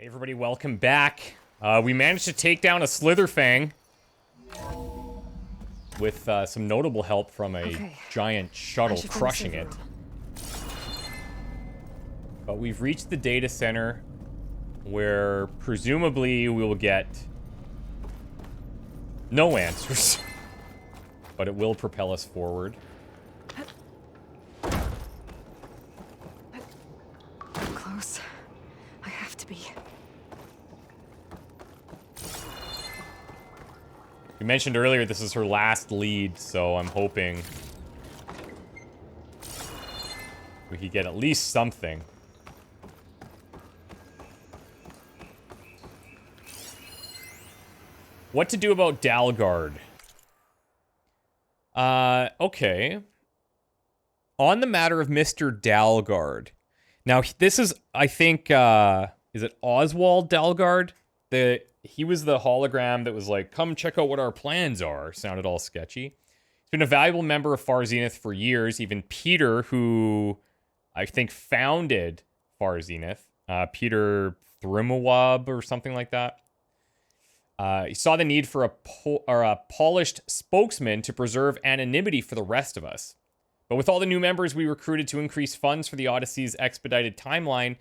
Hey everybody, welcome back. We managed to take down a Slitherfang with some notable help from a giant shuttle crushing it. But we've reached the data center where presumably we will get no answers. But it will propel us forward. Close. I have to be. You mentioned earlier this is her last lead, so I'm hoping we could get at least something. What to do about Dalgard? Okay. On the matter of Mr. Dalgard. Now, this is, I think, is it Oswald Dalgard? He was the hologram that was like, come check out what our plans are. Sounded all sketchy. He's been a valuable member of Far Zenith for years. Even Peter, who I think founded Far Zenith, Peter Thrimawab or something like that. He saw the need for a polished spokesman to preserve anonymity for the rest of us. But with all the new members we recruited to increase funds for the Odyssey's expedited timeline,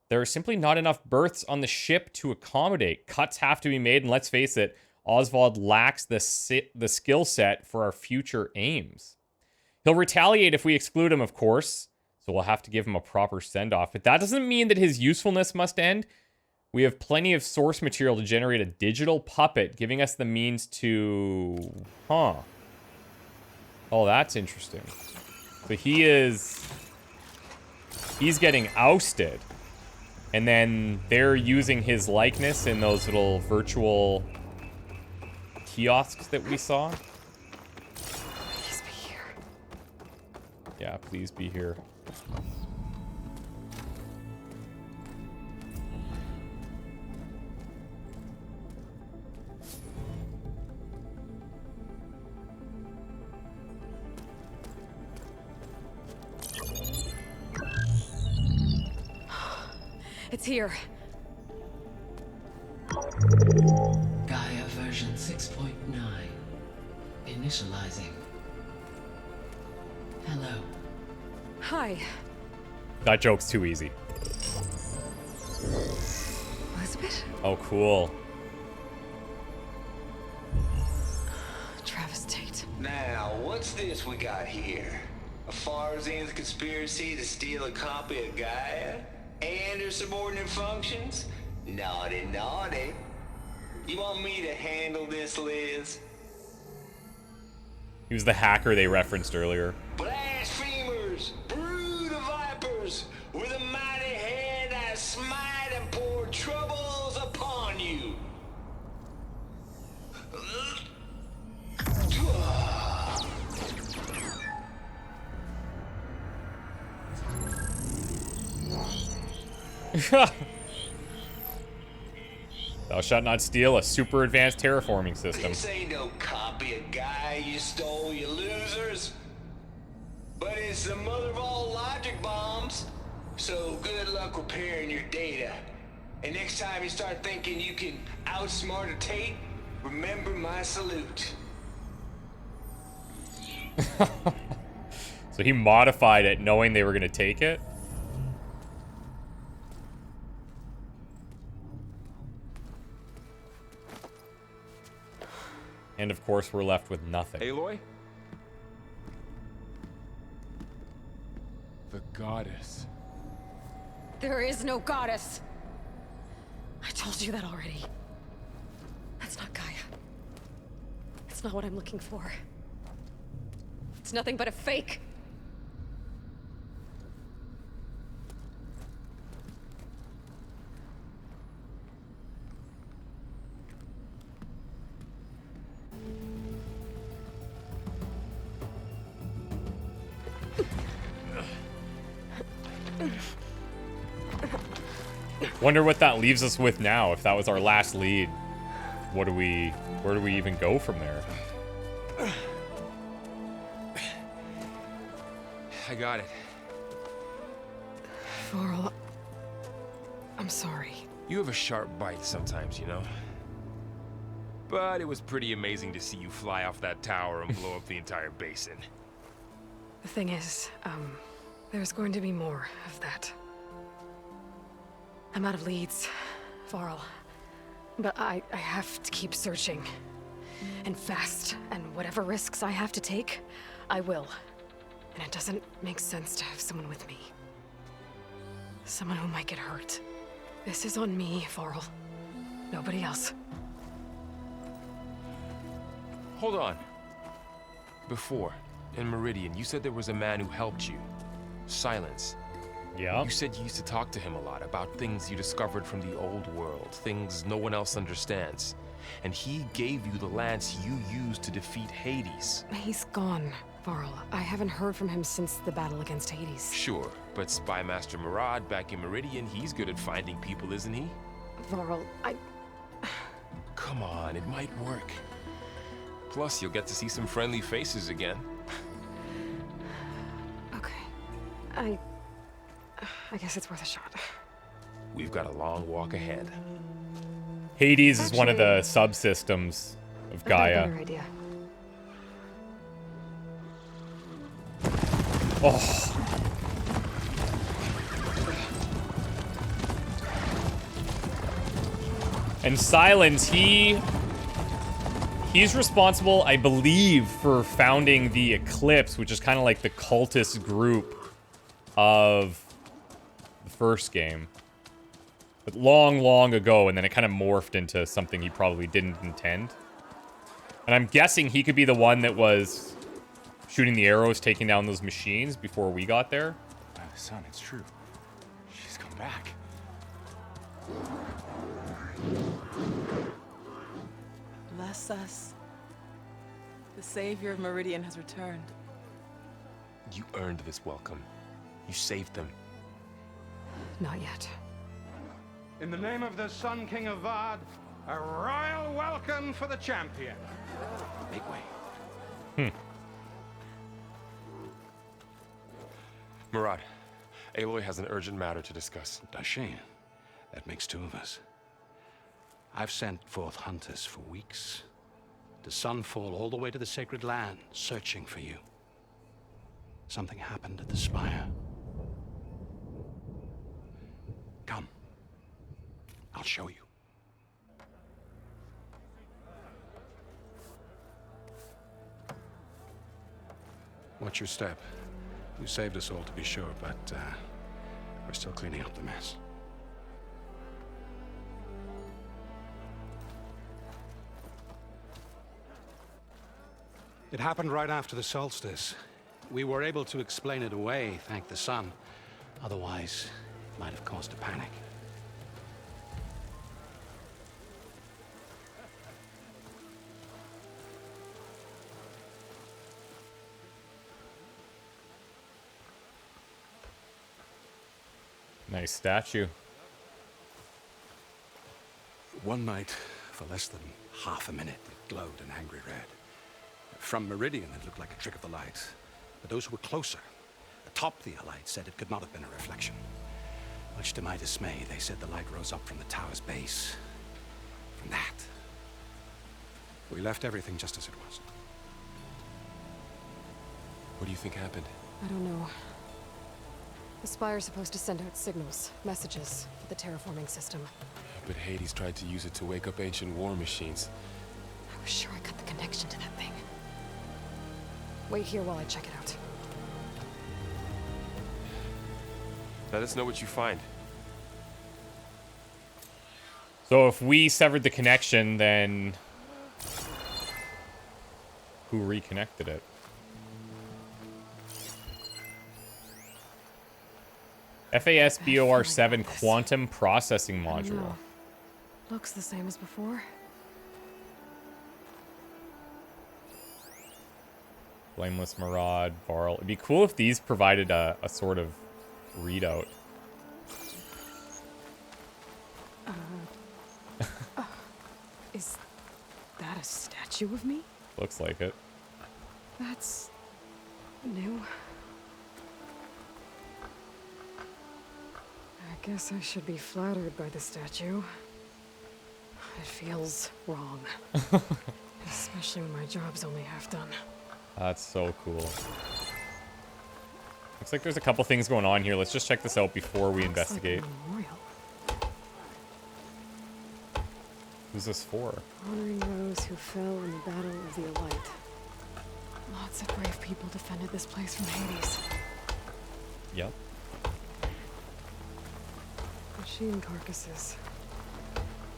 there are simply not enough berths on the ship to accommodate. Cuts have to be made, and let's face it, Oswald lacks the skill set for our future aims. He'll retaliate if we exclude him, of course, so we'll have to give him a proper send-off. But that doesn't mean that his usefulness must end. We have plenty of source material to generate a digital puppet, giving us the means to... Huh. Oh, that's interesting. So he's getting ousted. And then they're using his likeness in those little virtual kiosks that we saw. Please be here. Yeah, please be here. It's here. Gaia version 6.9. Initializing. Hello. Hi, That joke's too easy. Elizabeth. Oh, cool. Travis Tate. Now, what's this we got here? A Far Zenith conspiracy to steal a copy of Gaia? And her subordinate functions? Naughty, naughty. You want me to handle this, Liz? He was the hacker they referenced earlier. Blasphemers! Brood of vipers! With a mighty hand I smite and pour troubles upon you! Thou shalt not steal a super advanced terraforming system. This ain't no copy of Gaia you stole, you losers. But it's the mother of all logic bombs. So good luck repairing your data. And next time you start thinking you can outsmart a Tate, remember my salute. So he modified it knowing they were going to take it? And of course, we're left with nothing. Aloy? The goddess. There is no goddess. I told you that already. That's not Gaia. It's not what I'm looking for. It's nothing but a fake. Wonder what that leaves us with now. If that was our last lead, where do we even go from there? I got it. Vorl, I'm sorry. You have a sharp bite sometimes, you know? But it was pretty amazing to see you fly off that tower and blow up the entire basin. The thing is, there's going to be more of that. I'm out of leads, Varl. But I have to keep searching. And fast, and whatever risks I have to take, I will. And it doesn't make sense to have someone with me. Someone who might get hurt. This is on me, Varl. Nobody else. Hold on. Before, in Meridian, you said there was a man who helped you. Silence. Yeah. You said you used to talk to him a lot about things you discovered from the old world, things no one else understands. And he gave you the lance you used to defeat Hades. He's gone, Varl. I haven't heard from him since the battle against Hades. Sure, but Spy Master Murad back in Meridian, he's good at finding people, isn't he? Varl, Come on, it might work. Plus, you'll get to see some friendly faces again. Okay. I guess it's worth a shot. We've got a long walk ahead. Hades is one of the subsystems of I got a Gaia. better idea. Oh. And Silence, he's responsible, I believe, for founding the Eclipse, which is kind of like the cultist group of the first game. But long, long ago, and then it kind of morphed into something he probably didn't intend. And I'm guessing he could be the one that was shooting the arrows, taking down those machines before we got there. Son, it's true. She's come back. Bless us. The savior of Meridian has returned. You earned this welcome. You saved them. Not yet. In the name of the Sun King of Vard, a royal welcome for the champion. Make way. Murad, Aloy has an urgent matter to discuss. Does she? That makes two of us. I've sent forth hunters for weeks. To Sunfall all the way to the Sacred Land, searching for you. Something happened at the Spire. Come. I'll show you. Watch your step. You saved us all, to be sure, but we're still cleaning up the mess. It happened right after the solstice. We were able to explain it away, thank the sun. Otherwise, it might have caused a panic. Nice statue. One night, for less than half a minute, it glowed an angry red. From Meridian, it looked like a trick of the light. But those who were closer, atop the light, said it could not have been a reflection. Much to my dismay, they said the light rose up from the tower's base. From that. We left everything just as it was. What do you think happened? I don't know. The Spire's supposed to send out signals, messages, for the terraforming system. But Hades tried to use it to wake up ancient war machines. I was sure I cut the connection to that thing. Wait here while I check it out. Let us know what you find. So if we severed the connection, then who reconnected it? FASBOR7 quantum processing I don't module. know. Looks the same as before. Blameless Murad, Varl. It'd be cool if these provided a sort of readout. Is that a statue of me? Looks like it. That's new. Guess I should be flattered by the statue. It feels wrong. Especially when my job's only half done. That's so cool. Looks like there's a couple things going on here. Let's just check this out before we investigate. Like a memorial. Who's this for? Honoring those who fell in the Battle of the Aloy. Lots of brave people defended this place from Hades. Yep. Machine carcasses.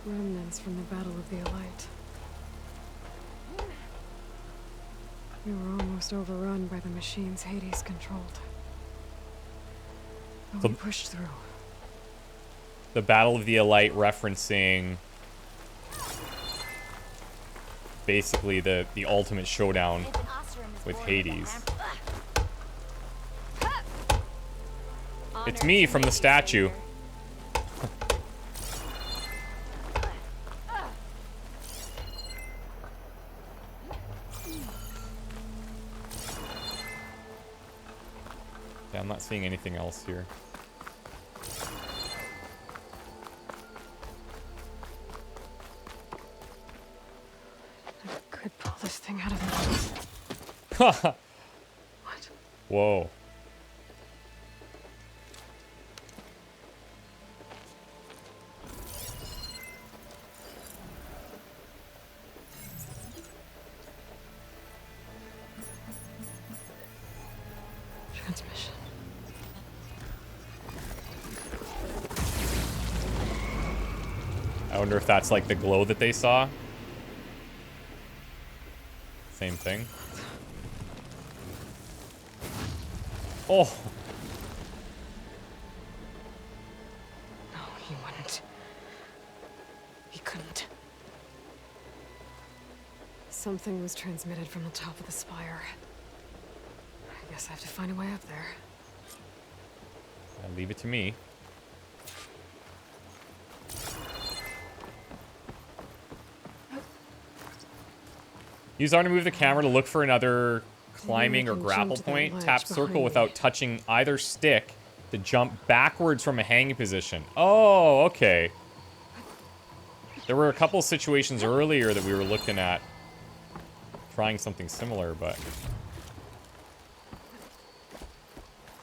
Remnants from the Battle of the Aloy. We were almost overrun by the machines Hades controlled. But we pushed through. The Battle of the Aloy referencing basically the ultimate showdown with Hades. It's me from the statue. Yeah, I'm not seeing anything else here. I could pull this thing out of the... What? Whoa. Transmission. I wonder if that's like the glow that they saw. Same thing. Oh. No, he wouldn't. He couldn't. Something was transmitted from the top of the spire. I guess I have to find a way up there. Leave it to me. Use R to move the camera to look for another climbing or grapple point. Tap circle without touching either stick to jump backwards from a hanging position. Oh, okay. There were a couple situations earlier that we were looking at trying something similar, but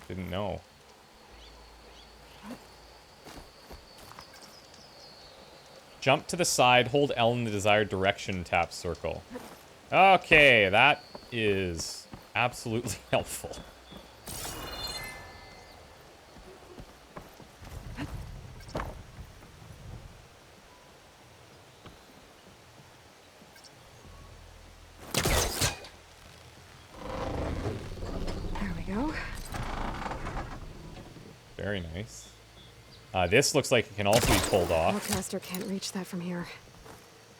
didn't know. Jump to the side, hold L in the desired direction, tap circle. Okay, that is absolutely helpful. There we go. Very nice. This looks like it can also be pulled off. Forecaster can't reach that from here.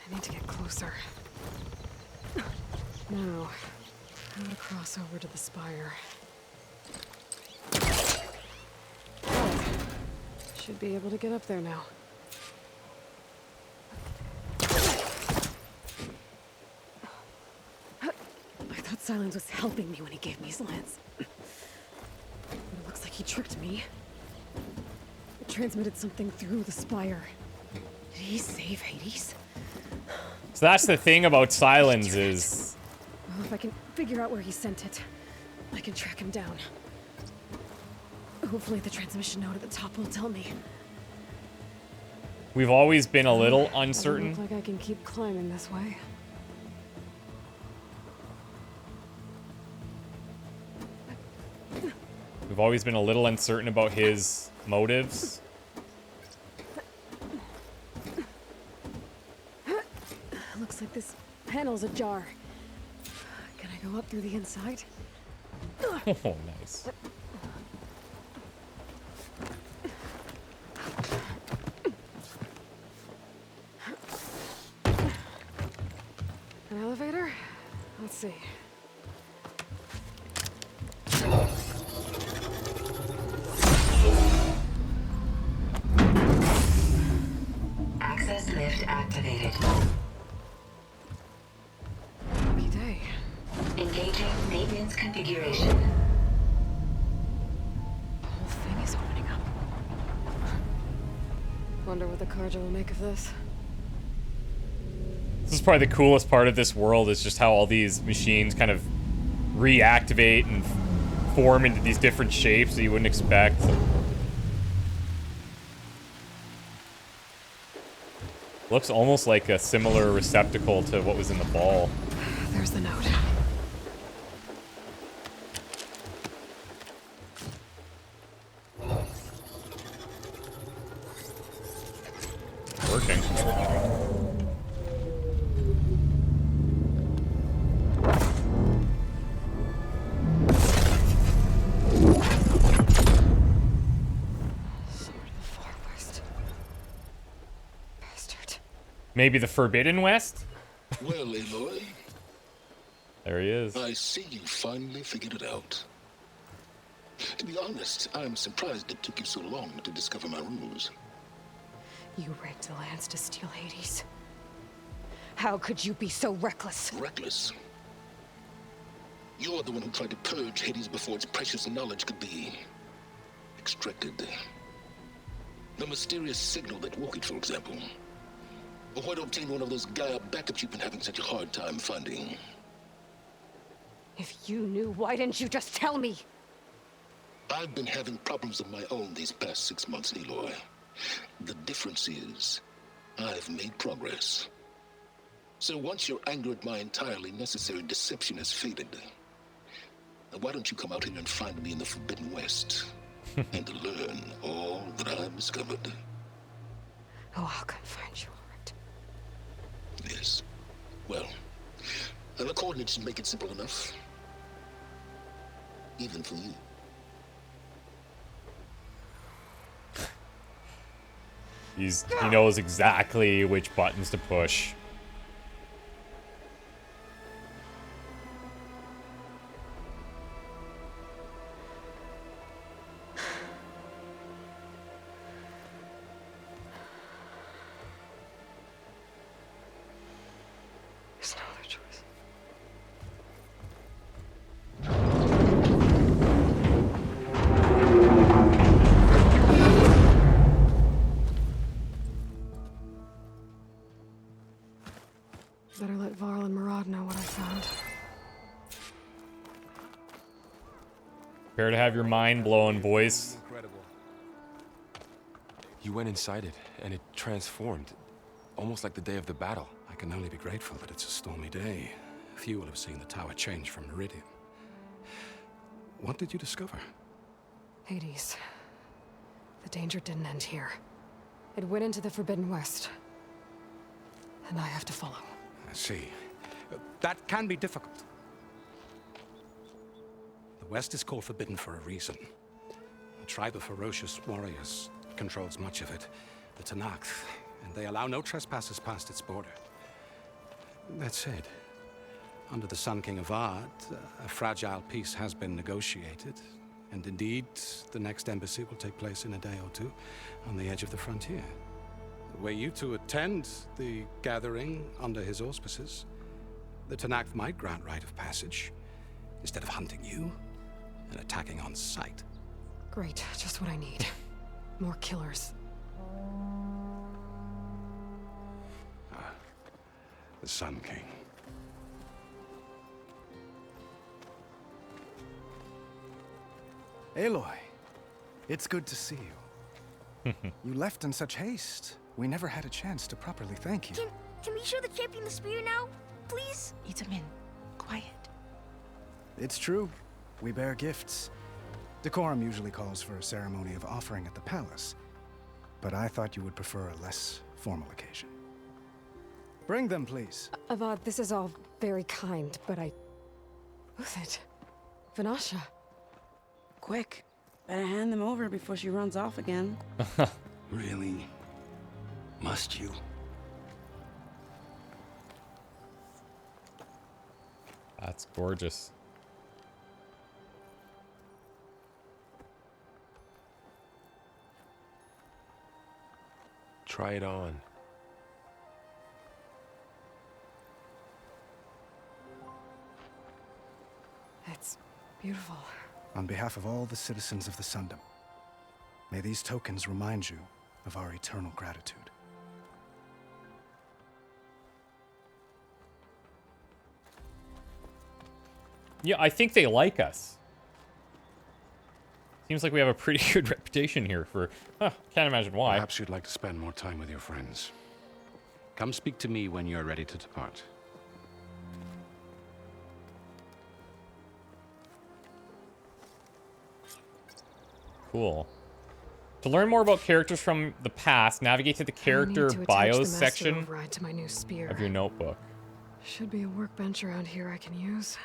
I need to get closer. Now, how to cross over to the spire. Should be able to get up there now. I thought Silence was helping me when he gave me his lance. But it looks like he tricked me. It transmitted something through the spire. Did he save Hades? So that's the thing about Silence is... Well, if I can figure out where he sent it, I can track him down. Hopefully the transmission node at the top will tell me. We've always been a little Doesn't uncertain. look like I can keep climbing this way. We've always been a little uncertain about his motives. Looks like this panel's ajar. Can I go up through the inside? Oh, nice. An elevator? Let's see. Access lift activated. Lucky day. Engaging maintenance configuration. The whole thing is opening up. Wonder what the Carja will make of this. This is probably the coolest part of this world, is just how all these machines kind of reactivate and form into these different shapes that you wouldn't expect. Looks almost like a similar receptacle to what was in the ball. There's the note. Working. Maybe the Forbidden West? Well, Aloy. There he is. I see you finally figured it out. To be honest, I'm surprised it took you so long to discover my ruse. You rigged the lands to steal Hades. How could you be so reckless? Reckless? You're the one who tried to purge Hades before its precious knowledge could be extracted. The mysterious signal that woke it, for example. Or why to obtain one of those Gaia backups you've been having such a hard time finding? If you knew, why didn't you just tell me? I've been having problems of my own these past 6 months, Aloy. The difference is, I've made progress. So once your anger at my entirely necessary deception has faded, why don't you come out here and find me in the Forbidden West and learn all that I've discovered? Oh, I'll come find you, all right. Yes. Well, the coordinates should make it simple enough. Even for you. He knows exactly which buttons to push. There's no other choice. Better let Varl and Murad know what I found. Prepare to have your mind blown, boys. Incredible. You went inside it, and it transformed. Almost like the day of the battle. I can only be grateful that it's a stormy day. Few will have seen the tower change from Meridian. What did you discover? Hades. The danger didn't end here. It went into the Forbidden West. And I have to follow. I see. That can be difficult. The West is called Forbidden for a reason. A tribe of ferocious warriors controls much of it, the Tenakth, and they allow no trespassers past its border. That said, under the Sun King of Ard, a fragile peace has been negotiated, and indeed, the next embassy will take place in a day or two on the edge of the frontier. Were you to attend the gathering under his auspices, the Tenakth might grant right of passage, instead of hunting you and attacking on sight. Great, just what I need. More killers. The Sun King. Aloy, it's good to see you. You left in such haste. We never had a chance to properly thank you. Can we show the champion the spear now, please? Itamin, quiet. It's true. We bear gifts. Decorum usually calls for a ceremony of offering at the palace, but I thought you would prefer a less formal occasion. Bring them, please. Avad, this is all very kind, but Who's it? Vanasha. Quick, better hand them over before she runs off again. Really? Must you? That's gorgeous. Try it on. It's beautiful. On behalf of all the citizens of the Sundom, may these tokens remind you of our eternal gratitude. Yeah, I think they like us. Seems like we have a pretty good reputation here for... can't imagine why. Perhaps you'd like to spend more time with your friends. Come speak to me when you're ready to depart. Cool. To learn more about characters from the past, navigate to the character bios section to my new spear. of your notebook. Should be a workbench around here I can use.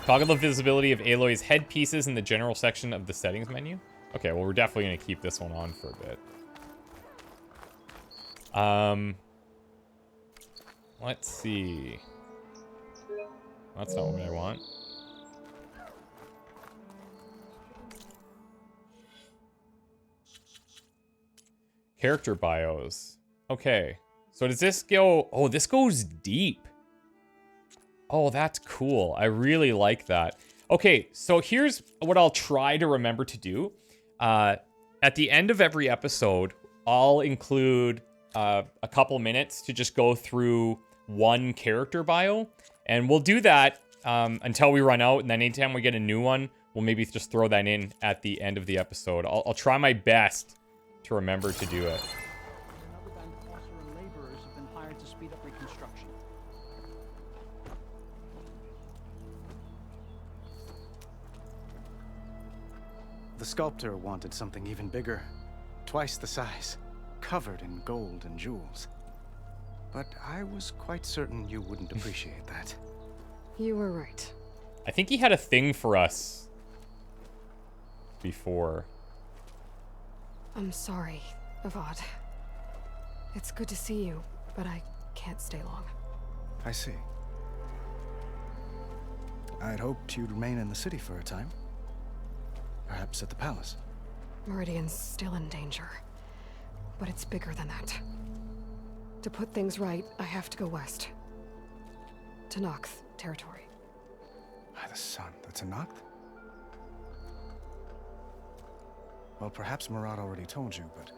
Toggle the visibility of Aloy's headpieces in the general section of the settings menu. Okay, well, we're definitely going to keep this one on for a bit. Let's see. That's not what I want. Character bios. Okay. So does this go... Oh, this goes deep. Oh, that's cool. I really like that. Okay, so here's what I'll try to remember to do. At the end of every episode, I'll include a couple minutes to just go through one character bio. And we'll do that until we run out. And then anytime we get a new one, we'll maybe just throw that in at the end of the episode. I'll try my best to remember to do it. Another band of Osseran laborers have been hired to speed up reconstruction. The sculptor wanted something even bigger, twice the size, covered in gold and jewels. But I was quite certain you wouldn't appreciate that. You were right. I think he had a thing for us before. I'm sorry, Avad. It's good to see you, but I can't stay long. I see. I'd hoped you'd remain in the city for a time. Perhaps at the palace. Meridian's still in danger, but it's bigger than that. To put things right, I have to go west. To Nox territory. By the sun, that's a Nox? Well, perhaps Murad already told you, but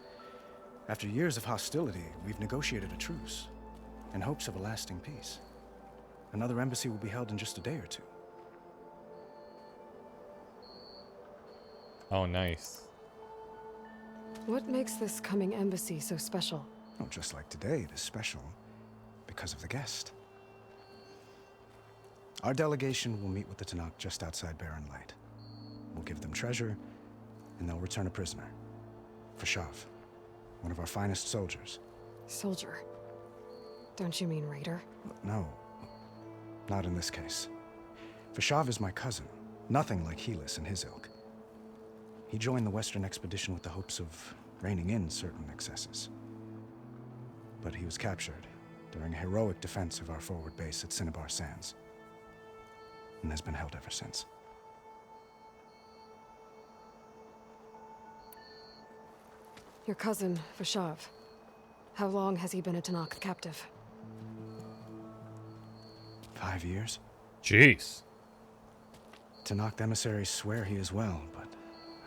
after years of hostility, we've negotiated a truce in hopes of a lasting peace. Another embassy will be held in just a day or two. Oh, nice. What makes this coming embassy so special? Oh, just like today, it is special because of the guest. Our delegation will meet with the Tanakh just outside Barren Light. We'll give them treasure, and they'll return a prisoner. Fashav, one of our finest soldiers. Soldier? Don't you mean raider? No, not in this case. Fashav is my cousin, nothing like Helis and his ilk. He joined the Western expedition with the hopes of reining in certain excesses. But he was captured during a heroic defense of our forward base at Cinnabar Sands, and has been held ever since. Your cousin, Fashav. How long has he been a Tanakh captive? 5 years. Jeez. Tanakh emissaries swear he is well, but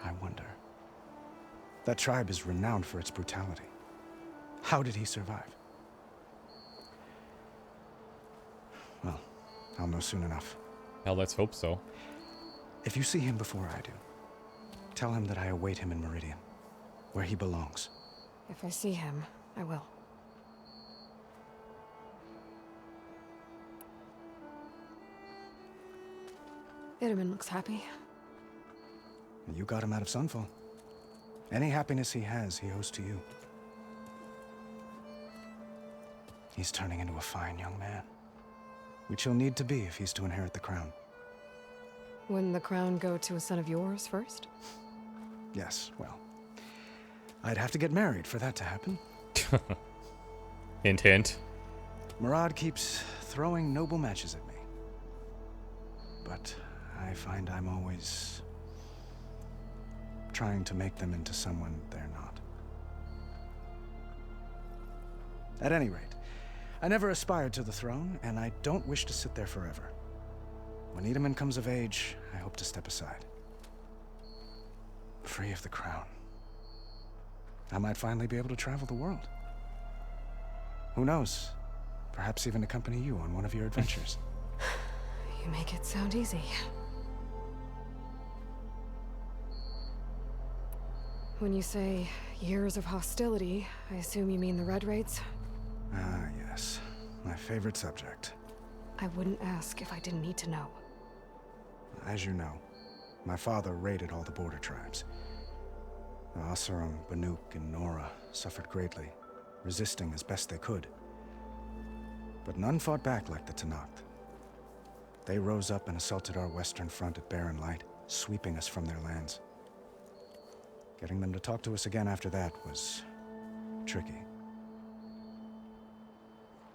I wonder. That tribe is renowned for its brutality. How did he survive? Well, I'll know soon enough. Hell, let's hope so. If you see him before I do, tell him that I await him in Meridian, where he belongs. If I see him, I will. Itaman looks happy. You got him out of Sunfall. Any happiness he has, he owes to you. He's turning into a fine young man, which he'll need to be if he's to inherit the crown. Wouldn't the crown go to a son of yours first? Yes, well, I'd have to get married for that to happen. Hint, hint. Murad keeps throwing noble matches at me. But I find I'm always trying to make them into someone they're not. At any rate, I never aspired to the throne, and I don't wish to sit there forever. When Itaman comes of age, I hope to step aside. Free of the crown. I might finally be able to travel the world. Who knows? Perhaps even accompany you on one of your adventures. You make it sound easy. When you say years of hostility, I assume you mean the Red Raids? Ah, yes. My favorite subject. I wouldn't ask if I didn't need to know. As you know, my father raided all the border tribes. The Asurum, Banuk, and Nora suffered greatly, resisting as best they could. But none fought back like the Tenakth. They rose up and assaulted our western front at Barren Light, sweeping us from their lands. Getting them to talk to us again after that was tricky.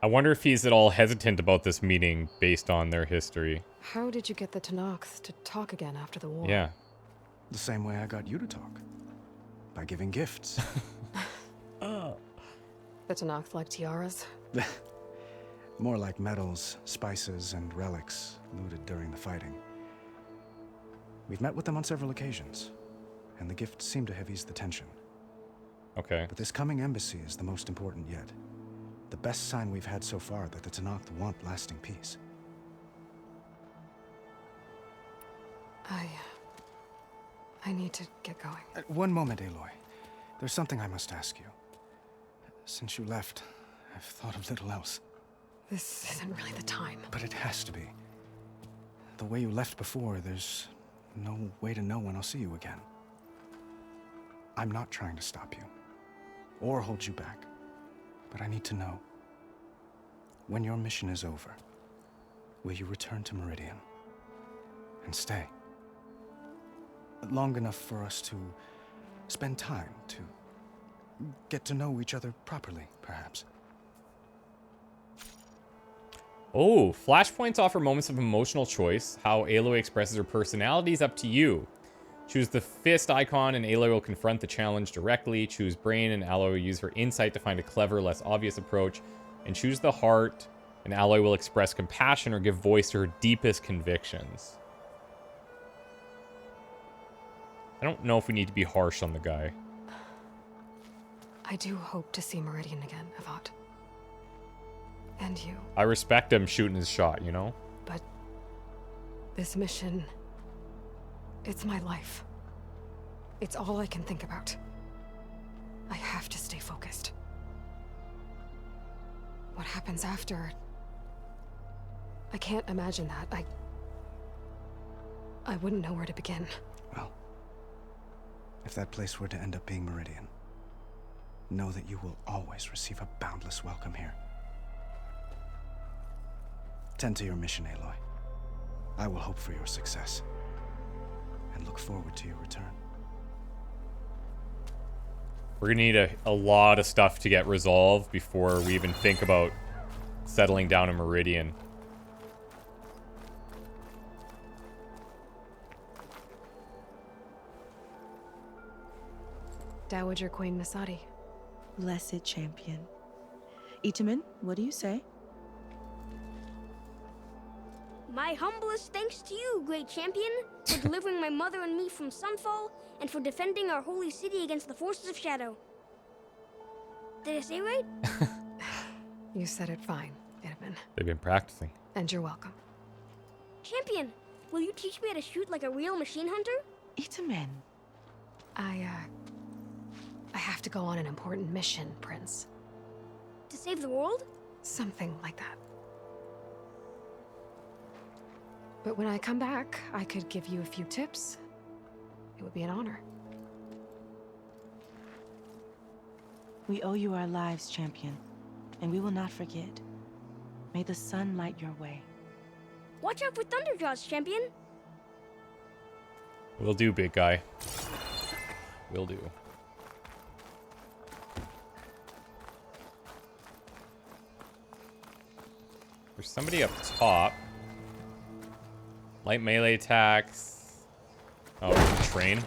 I wonder if he's at all hesitant about this meeting based on their history. How did you get the Tenakth to talk again after the war? Yeah. The same way I got you to talk. By giving gifts. The Tenakth like tiaras? More like medals, spices, and relics looted during the fighting. We've met with them on several occasions, and the gifts seem to have eased the tension. Okay. But this coming embassy is the most important yet. The best sign we've had so far that the Tenakth want lasting peace. I need to get going. One moment, Aloy. There's something I must ask you. Since you left, I've thought of little else. This isn't really the time. But it has to be. The way you left before, there's no way to know when I'll see you again. I'm not trying to stop you, or hold you back. But I need to know, when your mission is over, will you return to Meridian and stay? Long enough for us to spend time, to get to know each other properly, perhaps. Oh, flashpoints offer moments of emotional choice. How Aloy expresses her personality is up to you. Choose the fist icon and Aloy will confront the challenge directly. Choose brain and Aloy will use her insight to find a clever, less obvious approach. And choose the heart and Aloy will express compassion or give voice to her deepest convictions. I don't know if we need to be harsh on the guy. I do hope to see Meridian again, Avad. And you. I respect him shooting his shot, you know? But this mission, it's my life. It's all I can think about. I have to stay focused. What happens after? I can't imagine that. I wouldn't know where to begin. Well, if that place were to end up being Meridian, know that you will always receive a boundless welcome here. Tend to your mission, Aloy. I will hope for your success, and look forward to your return. We're gonna need a lot of stuff to get resolved before we even think about settling down in Meridian. Dowager Queen Nasadi. Blessed champion. Itamen, what do you say? My humblest thanks to you, great champion, for delivering my mother and me from Sunfall, and for defending our holy city against the forces of Shadow. Did I say right? You said it fine, Itamen. They've been practicing. And you're welcome. Champion, will you teach me how to shoot like a real machine hunter? Itamen. I have to go on an important mission, Prince. To save the world? Something like that. But when I come back, I could give you a few tips. It would be an honor. We owe you our lives, champion, and we will not forget. May the sun light your way. Watch out for Thunderjaws, champion. Will do, big guy. Will do. There's somebody up top. Light melee attacks. Oh, it's a train.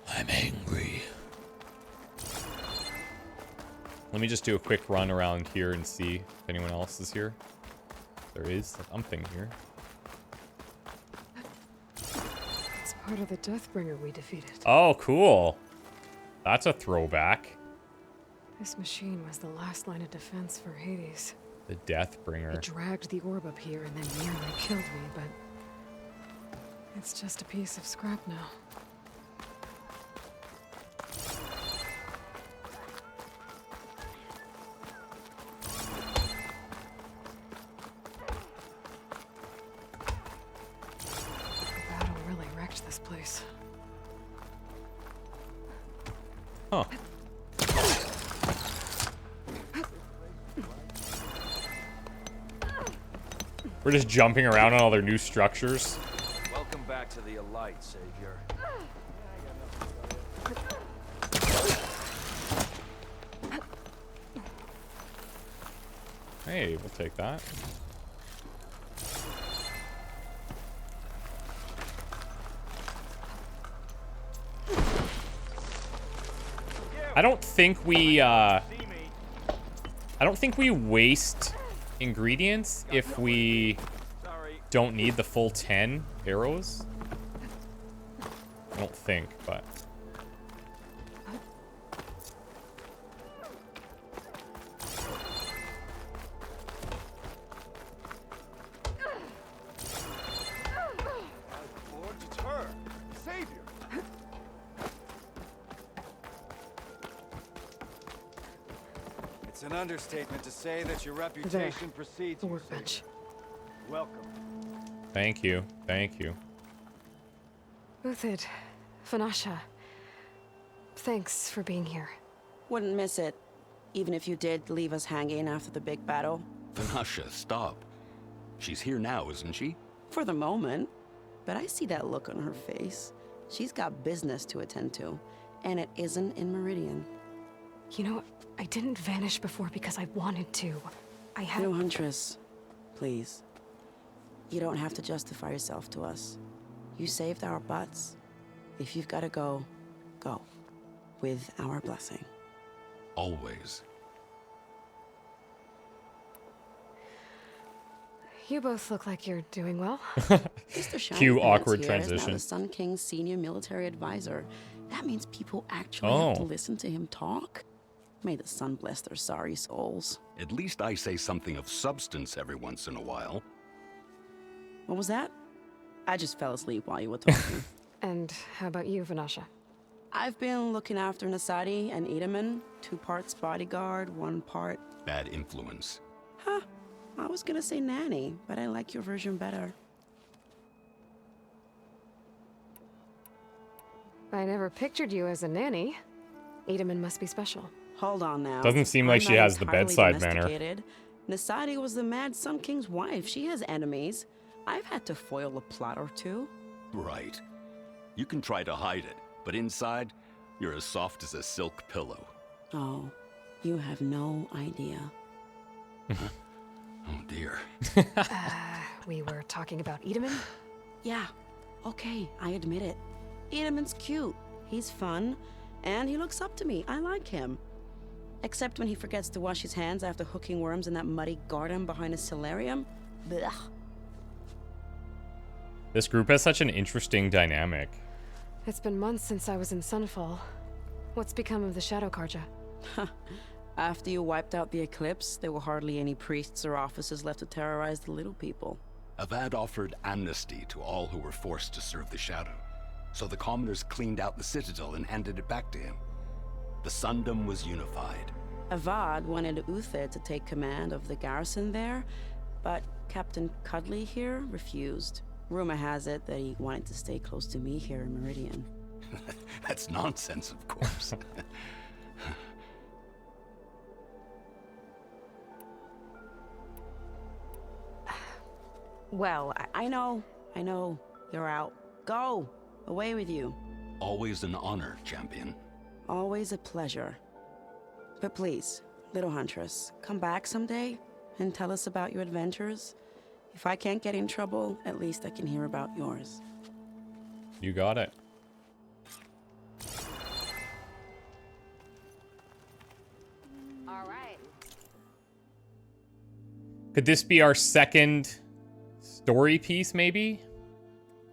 I'm angry. Let me just do a quick run around here and see if anyone else is here. There is something here. It's part of the Deathbringer we defeated. Oh, cool. That's a throwback. This machine was the last line of defense for Hades. The Deathbringer. It dragged the orb up here and then nearly killed me, but it's just a piece of scrap now. The battle really wrecked this place. Huh. We're just jumping around on all their new structures. Welcome back to the Aloy, Savior. Hey, we'll take that. I don't think we waste ingredients if we don't need the full 10 arrows. I don't think, but Lord, it's her, Savior. It's an understatement to say that your reputation precedes The you, workbench. Savior. Welcome. thank you. Thank you. Uthid, Vanasha, thanks for being here. Wouldn't miss it, even if you did leave us hanging after the big battle. Vanasha, stop. She's here now, isn't she? For the moment. But I see that look on her face. She's got business to attend to, and it isn't in Meridian. You know, I didn't vanish before because I wanted to. I had... No, Huntress. Please. You don't have to justify yourself to us. You saved our butts. If you've got to go, go. With our blessing. Always. You both look like you're doing well. Mr. Shiny Cue Pants awkward here is now transition. the Sun King's senior military advisor. That means people actually have to listen to him talk. May the sun bless their sorry souls. At least I say something of substance every once in a while. What was that? I just fell asleep while you were talking. And how about you, Vanasha? I've been looking after Nasadi and Edaman. 2 parts bodyguard, 1 part... Bad influence. Huh. I was gonna say nanny, but I like your version better. I never pictured you as a nanny. Edaman must be special. Hold on now. Doesn't seem like I'm she not has the entirely bedside manner. domesticated. Nasadi was the Mad Sun King's wife. She has enemies. I've had to foil a plot or 2. Right. You can try to hide it, but inside, you're as soft as a silk pillow. Oh, you have no idea. Oh dear. We were talking about Edaman? Yeah, okay, I admit it. Edaman's cute. He's fun, and he looks up to me. I like him. Except when he forgets to wash his hands after hooking worms in that muddy garden behind a solarium. Blech. This group has such an interesting dynamic. It's been months since I was in Sunfall. What's become of the Shadow Karja? After you wiped out the eclipse, there were hardly any priests or officers left to terrorize the little people. Avad offered amnesty to all who were forced to serve the Shadow, so the commoners cleaned out the citadel and handed it back to him. The Sundom was unified. Avad wanted Uthid to take command of the garrison there, but Captain Cudley here refused. Rumor has it that he wanted to stay close to me here in Meridian. That's nonsense, of course. Well, I know. You're out. Go! Away with you. Always an honor, champion. Always a pleasure. But please, little Huntress, come back someday and tell us about your adventures. If I can't get in trouble, at least I can hear about yours. You got it. All right. Could this be our second story piece, maybe?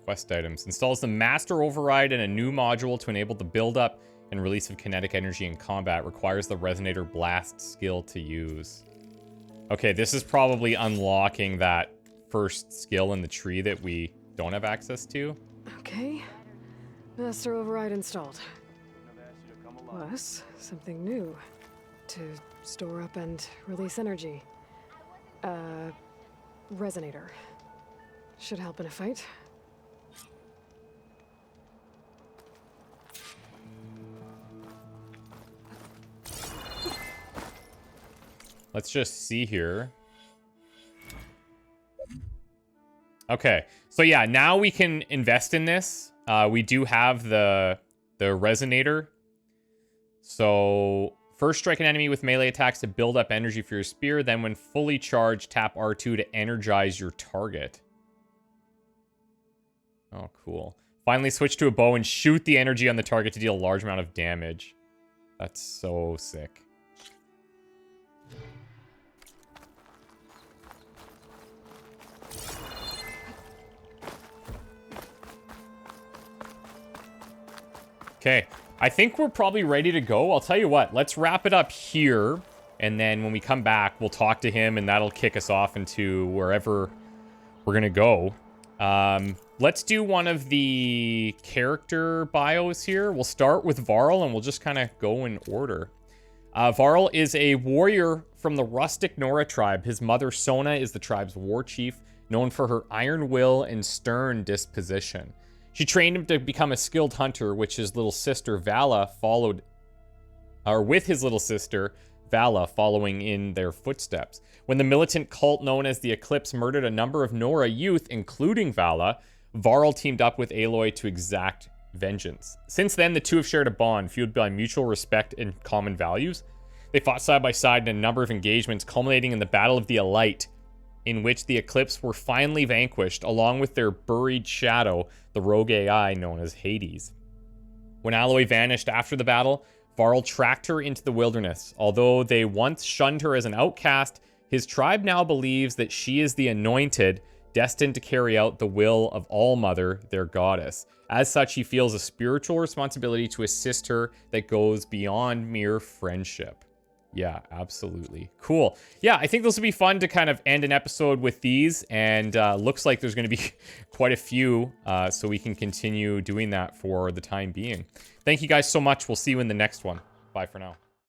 Quest items. Installs the Master Override and a new module to enable the buildup and release of kinetic energy in combat. Requires the Resonator Blast skill to use. Okay, this is probably unlocking that first skill in the tree that we don't have access to. Okay. Master Override installed. Plus, something new. To store up and release energy. Resonator. Should help in a fight. Let's just see here. Okay, so yeah, now we can invest in this. We do have the resonator. So first strike an enemy with melee attacks to build up energy for your spear. Then when fully charged, tap R2 to energize your target. Oh, cool. Finally switch to a bow and shoot the energy on the target to deal a large amount of damage. That's so sick. Okay, I think we're probably ready to go. I'll tell you what, let's wrap it up here. And then when we come back, we'll talk to him and that'll kick us off into wherever we're going to go. Let's do one of the character bios here. We'll start with Varl and we'll just kind of go in order. Varl is a warrior from the rustic Nora tribe. His mother, Sona, is the tribe's war chief, known for her iron will and stern disposition. She trained him to become a skilled hunter, which his little sister Vala followed, or with his little sister Vala following in their footsteps. When the militant cult known as the Eclipse murdered a number of Nora youth, including Vala, Varl teamed up with Aloy to exact vengeance. Since then, the two have shared a bond fueled by mutual respect and common values. They fought side by side in a number of engagements, culminating in the Battle of the Elite, in which the Eclipse were finally vanquished, along with their buried shadow, the rogue AI known as Hades. When Aloy vanished after the battle, Varl tracked her into the wilderness. Although they once shunned her as an outcast, his tribe now believes that she is the anointed, destined to carry out the will of All-Mother, their goddess. As such, he feels a spiritual responsibility to assist her that goes beyond mere friendship. Yeah, absolutely. Cool. Yeah, I think this will be fun to kind of end an episode with these, and looks like there's going to be quite a few, so we can continue doing that for the time being. Thank you guys so much. We'll see you in the next one. Bye for now.